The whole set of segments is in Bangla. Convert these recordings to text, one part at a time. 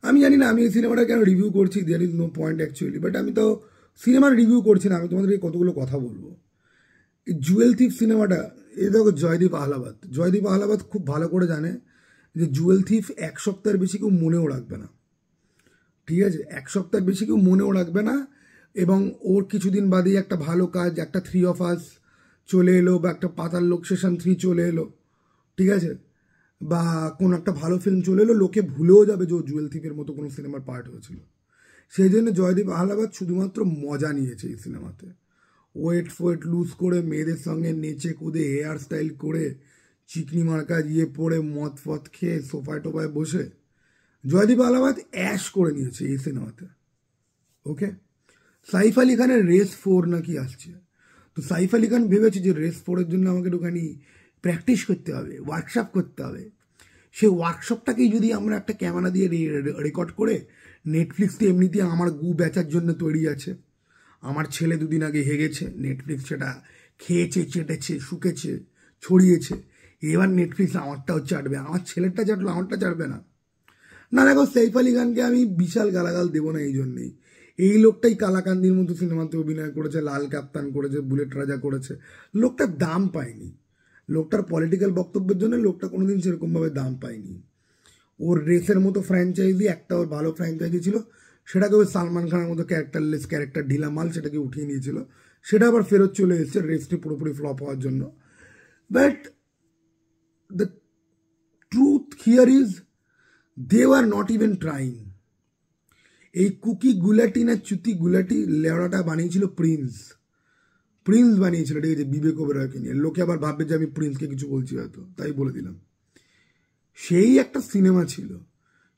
আমি জানি না আমি এই সিনেমাটা কেন রিভিউ করছি, there is no point actually, but আমি তো সিনেমার রিভিউ করছি না, আমি তোমাদেরকে কতগুলো কথা বলবো। এই জুয়েল থিফ সিনেমাটা, এই দেখো জয়দীপ আহলাবাদ খুব ভালো করে জানে যে জুয়েল থিফ এক সপ্তাহের বেশি কেউ মনেও রাখবে না, ঠিক আছে? এক সপ্তাহের বেশি কেউ মনেও রাখবে না, এবং ওর কিছুদিন বাদেই একটা ভালো কাজ, একটা 3 of Us চলে এলো, বা একটা পাতাল লোক সেশন 3 চলে এলো, ঠিক আছে, বা কোন একটা ভালো ফিল্ম চলে এলো, লোকে ভুলেও যাবে যে ও জুয়েল থিফের মতো কোনো সিনেমার পার্ট হয়েছিল। সেই জন্য জয়দীপ আহলাবাদ শুধুমাত্র মজা নিয়েছে এই সিনেমাতে। ওয়েট লুজ করে মেয়েদের সঙ্গে নেচে কুদে হেয়ার স্টাইল করে চিকনি মার্কা দিয়ে পরে মদ ফদ খেয়ে সোফায় টোফায় বসে জয়দীপ আহলাবাদ অ্যাশ করে নিয়েছে এই সিনেমাতে। ওকে, সাইফ আলি খানের রেস 4 নাকি আসছে, তো সাইফ আলি খান ভেবেছে যে রেস 4-এর জন্য আমাকে একটুখানি প্র্যাকটিস করতে হবে, ওয়ার্কশপ করতে হবে। সেই ওয়ার্কশপটাকেই যদি আমরা একটা ক্যামেরা দিয়ে রেকর্ড করে নেটফ্লিক্সে এমনিতে আমার গু বেচার জন্য তৈরি আছে। আমার ছেলে দুদিন আগে হেগেছে, নেটফ্লিক্স সেটা খেয়েছে, চেটেছে, শুকেছে, ছড়িয়েছে, এবার নেটফ্লিক্স আমারটাও চাটবে, আমার ছেলেরটা চাটলো, আমারটা চাটবে না। না দেখো, সাইফ আলি খানকে আমি বিশাল গালাগাল দেবো না এই জন্যেই, এই লোকটাই কালাকান্দির মতো সিনেমাতে অভিনয় করেছে, লাল কাপ্তান করেছে, বুলেট রাজা করেছে, লোকটার দাম পায়নি, লোকটার পলিটিক্যাল বক্তব্যের জন্য লোকটা কোনোদিন সেরকমভাবে দাম পায়নি। ওর রেসের মতো ফ্র্যাঞ্চাইজি, একটা ওর ভালো ফ্র্যাঞ্চাইজি ছিল, সেটাকে ওই সালমান খানের মতো ক্যারেক্টার ঢিলা মাল সেটাকে উঠিয়ে নিয়েছিল, সেটা আবার ফেরত চলে এসেছে রেসটি পুরোপুরি ফ্লপ হওয়ার জন্য। But the truth here is they are not even trying. এই কুকি গুলাটি না চুতি গুলাটি লেওড়াটা বানিয়েছিল প্রিন্স বানিয়েছিল, ঠিক আছে, বিবেক ওবেরয়কে নিয়ে। লোকে আবার ভাববে যে আমি প্রিন্সকে কিছু বলছি হয়তো, তাই বলে দিলাম। সেই একটা সিনেমা ছিল,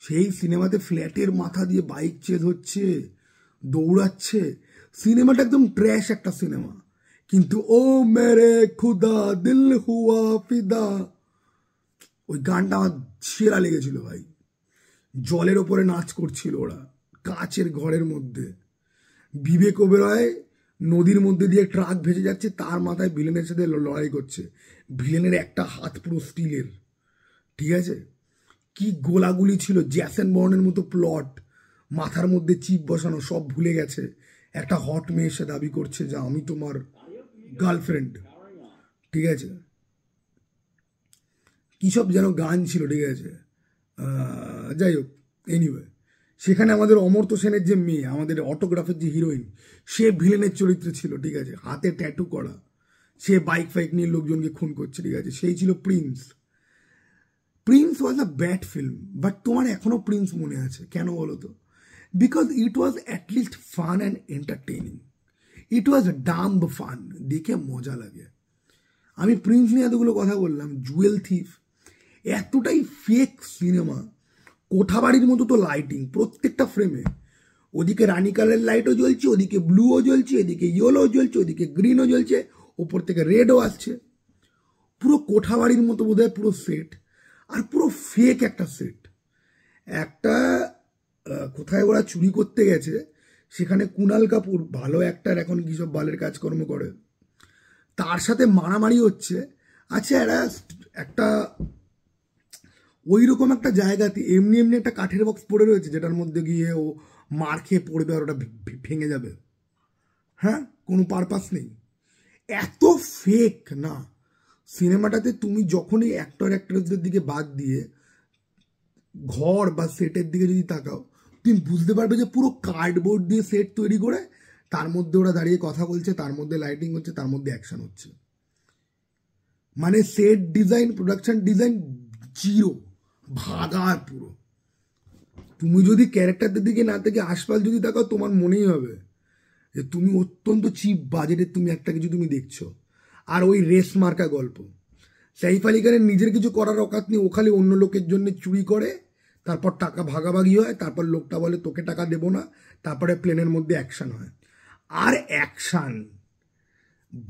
সেই সিনেমাতে ফ্ল্যাটের মাথা দিয়ে বাইক চেজ হচ্ছে, দৌড়াচ্ছে, সিনেমাটা একদম ট্র্যাশ একটা সিনেমা, কিন্তু ও মেরে খুদা দিল হুয়া ফিদা, ওই গানটা আমার সেরা লেগেছিল ভাই। জলের ওপরে নাচ করছিল ওরা, কাচের ঘরের মধ্যে, বিবেক ওবেরয় নদীর মধ্যে দিয়ে ট্রাক ভেসে যাচ্ছে, তার মাথায় ভিলেনের সাথে লড়াই করছে, ভিলেনের একটা হাত পুরো স্টিলের, ঠিক আছে, কি গোলাগুলি ছিল, জ্যাসন বর্নের মতো প্লট, মাথার মধ্যে চিপ বসানো, সব ভুলে গেছে, একটা হট মেয়ে এসে দাবি করছে যে আমি তোমার গার্লফ্রেন্ড, ঠিক আছে, কী সব যেন গান ছিল, ঠিক আছে। যাই হোক, এনিওয়ে, সেখানে আমাদের অমর্ত্য সেনের যে মেয়ে, আমাদের অটোগ্রাফের যে হিরোইন, সে ভিলেনের চরিত্রে ছিল, ঠিক আছে, হাতে ট্যাটু করা, সে বাইক ফাইক নিয়ে লোকজনকে খুন করছে, ঠিক আছে, সেই ছিল Prince was a bad film, but তোমার এখনো প্রিন্স মনে আছে কেন বলো তো? Because it was at least fun and entertaining, it was dumb fun, দেখে মজা লাগে। আমি প্রিন্স নিয়ে এতগুলো কথা বললাম। জুয়েল থিফ এতটাই ফেক সিনেমা, কোঠাবাড়ির মতো তো লাইটিং প্রত্যেকটা ফ্রেমে, ওদিকে রানী কালারের লাইটও জ্বলছে, ওদিকে ব্লুও জ্বলছে, এদিকে ইয়েলো জ্বলছে, ওদিকে গ্রিনও জ্বলছে, ওপর থেকে রেডও আসছে, পুরো কোঠাবাড়ির মতো বোধহয় পুরো সেট, আর পুরো ফেক একটা সেট। একটা কোথায় ওরা চুরি করতে গেছে, সেখানে কুণাল কাপুর, ভালো অ্যাক্টার, এখন কী সব বালের কাজকর্ম করে, তার সাথে মারামারি হচ্ছে। আচ্ছা, একটা ওই রকম একটা জায়গাতে এমনি একটা কাঠের বক্স পড়ে রয়েছে, যেটার মধ্যে গিয়ে ও মার খেয়ে পড়বে আর ওটা ভেঙে যাবে, হ্যাঁ, কোনো পারপাস নেই, এত ফেক না। সিনেমাটাতে তুমি যখনই অ্যাক্ট্রেসদের দিকে বাদ দিয়ে ঘর বা সেটের দিকে যদি তাকাও, তুমি বুঝতে পারবে যে পুরো কার্ডবোর্ড দিয়ে সেট তৈরি করে তার মধ্যে ওরা দাঁড়িয়ে কথা বলছে, তার মধ্যে লাইটিং হচ্ছে, তার মধ্যে অ্যাকশন হচ্ছে, মানে set design, production design zero, ভাগার পুরো। তুমি যদি ক্যারেক্টারদের দিকে না থেকে আশপাশ যদি তাকাও, তোমার মনেই হবে যে তুমি অত্যন্ত চিপ বাজেটের তুমি একটা কিছু তুমি দেখছো। আর ওই রেস মার্কা গল্প, সাইফ আলি খানের নিজের কিছু করার অকাত নেই, ও খালি অন্য লোকের জন্য চুরি করে, তারপর টাকা ভাগাভাগি হয়, তারপর লোকটা বলে তোকে টাকা দেবো না, তারপরে প্লেনের মধ্যে অ্যাকশন হয়। আর অ্যাকশন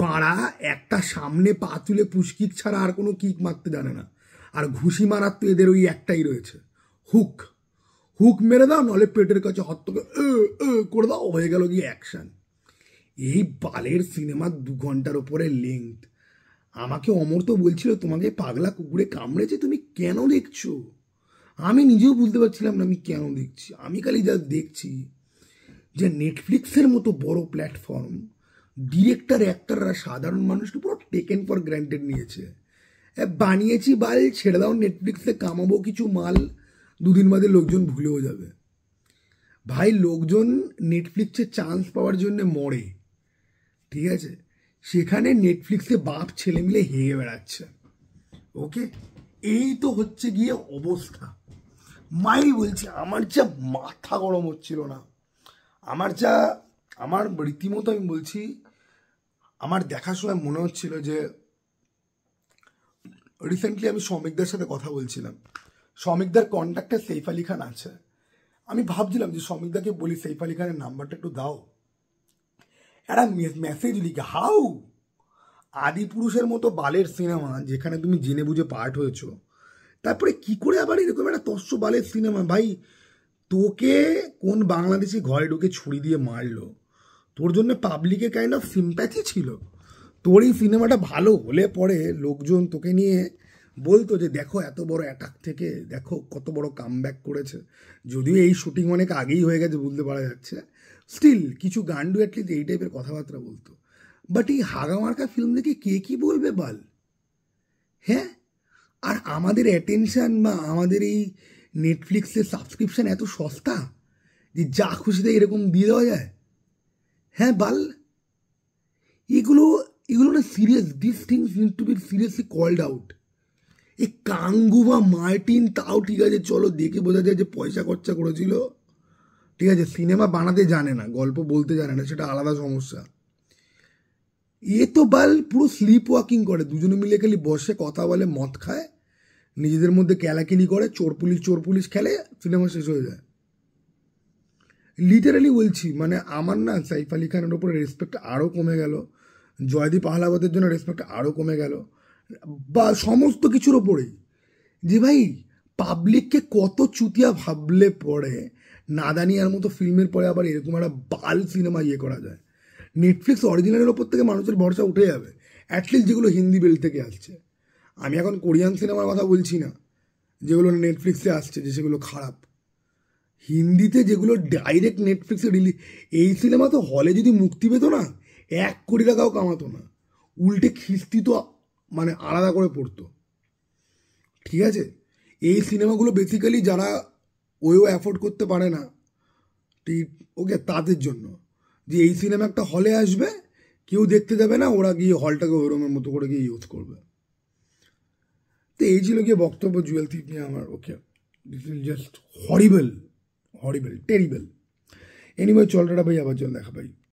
বাড়া, একটা সামনে পা তুলে পুশকিক ছাড়া আর কোনো কিক মারতে জানে না, আর ঘুষি মারার তো এদের ওই একটাই রয়েছে, হুক মেরে দাও, নাহলে পেটের কাছে হাত থেকে করে দাও, হয়ে গেল গিয়ে অ্যাকশন। এই বালের সিনেমা 2 ঘন্টার ওপরে লেংথ। আমাকে অমর তো বলছিল তোমাকে পাগলা কুকুরে কামড়েছে, তুমি কেন দেখছো? আমি নিজেও বুঝতে পারছিলাম না আমি কেন দেখছি। আমি খালি যা দেখছি যে নেটফ্লিক্সের মতো বড় প্ল্যাটফর্ম ডিরেক্টর অ্যাক্টররা সাধারণ মানুষকে পুরো টেকেন ফর গ্র্যান্টেড নিয়েছে। বানিয়েছি বাল, ছেড়ে দাও, নেটফ্লিক্সে কামাবো কিছু মাল, দুদিন বাদে লোকজন ভুলেও যাবে। ভাই লোকজন নেটফ্লিক্সে চান্স পাওয়ার জন্য মরে, ঠিক আছে, সেখানে নেটফ্লিক্সে বাপ ছেলে মিলে হেগে বেড়াচ্ছে। ওকে, এই তো হচ্ছে গিয়ে অবস্থা। মাই বলছি আমার যা মাথা গরম হচ্ছিল না, আমার রীতিমতো আমি বলছি, আমার দেখার সময় মনে হচ্ছিল যে রিসেন্টলি আমি শ্রমিকদের সাথে কথা বলছিলাম, শ্রমিকদার কন্ট্যাক্টে সৈফ আলী খান আছে। আমি ভাবছিলাম যে শ্রমিকদাকে বলি সৈফ আলী খানের নাম্বারটা একটু দাও, একটা মেসেজ লিখে, হাউ আদিপুরুষের মতো বালের সিনেমা যেখানে তুমি জেনে বুঝে পার্ট হয়েছো, তারপরে কি করে আবার এরকম একটা তস্য বালের সিনেমা। ভাই তোকে কোন বাংলাদেশি ঘরে ঢুকে ছুরি দিয়ে মারলো? তোর জন্য পাবলিকের কাইন্ড অফ সিম্প্যাথি ছিল। তোর এই সিনেমাটা ভালো হলে পরে লোকজন তোকে নিয়ে বলতো যে দেখো এত বড় অ্যাটাক থেকে দেখো কত বড় কামব্যাক করেছে। যদিও এই শুটিং অনেক আগেই হয়ে গেছে বুঝতে পারা যাচ্ছে, স্টিল কিছু গান্ডু অ্যাটলিস্ট এই টাইপের কথাবার্তা বলতো। বাট এই হাগামার্কা ফিল্ম দেখে কে কি বলবে বাল? হ্যাঁ, আর আমাদের অ্যাটেনশান বা আমাদের এই নেটফ্লিক্সের সাবস্ক্রিপশান এত সস্তা যে যা খুশিতে এরকম দিয়ে দেওয়া যায়। হ্যাঁ বাল, এগুলো না serious, this things need to be seriously called out. এই কাঙ্গু বা মার্টিন তাও ঠিক আছে, চলো দেখে বোঝা যায় যে পয়সা খরচা করেছিল, ঠিক আছে, সিনেমা বানাতে জানে না, গল্প বলতে জানে না, সেটা আলাদা সমস্যা। এ তো বাল পুরো স্লিপ ওয়াকিং করে, দুজনে মিলে খালি বসে কথা বলে, মদ খায়, নিজেদের মধ্যে ক্যালাকিলি করে, চোর পুলিশ খেলে, সিনেমা শেষ হয়ে যায়। লিটারালি বলছি, মানে আমার না সাইফ আলী খানের ওপরে রেসপেক্ট আরও কমে গেল, জয়দীপ আহলাবাদের জন্য রেসপেক্ট আরও কমে গেল, বা সমস্ত কিছুর ওপরেই। যে ভাই পাবলিককে কত চুতিয়া ভাবলে পরে নাদানিয়ার মতো ফিল্মের পরে আবার এরকম একটা বাল সিনেমা করা যায়। নেটফ্লিক্স অরিজিনালের ওপর থেকে মানুষের ভরসা উঠে যাবে, অ্যাটলিস্ট যেগুলো হিন্দি বেল্ট থেকে আসছে। আমি এখন কোরিয়ান সিনেমার কথা বলছি না যেগুলো নেটফ্লিক্সে আসছে যে সেগুলো খারাপ, হিন্দিতে যেগুলো ডাইরেক্ট নেটফ্লিক্সে রিলিজ। এই সিনেমা তো হলে যদি মুক্তি পেতো না 1 কোটি টাকাও কামাতো না, উল্টে খিস্তি তো মানে আলাদা করে পড়তো, ঠিক আছে। এই সিনেমাগুলো বেসিক্যালি যারা ওয়েও অ্যাফোর্ড করতে পারে না, ঠিক ওকে, তাদের জন্য, যে এই সিনেমা একটা হলে আসবে, কেউ দেখতে যাবে না, ওরা গিয়ে হলটাকে ওরমের মতো করে গিয়ে ইউজ করবে। তো এই ছিল গিয়ে বক্তব্য জুয়েল থিপ নিয়ে আমার। Okay, this is just horrible, terrible. Anyway চলটা ভাই, আবার চল দেখা ভাই।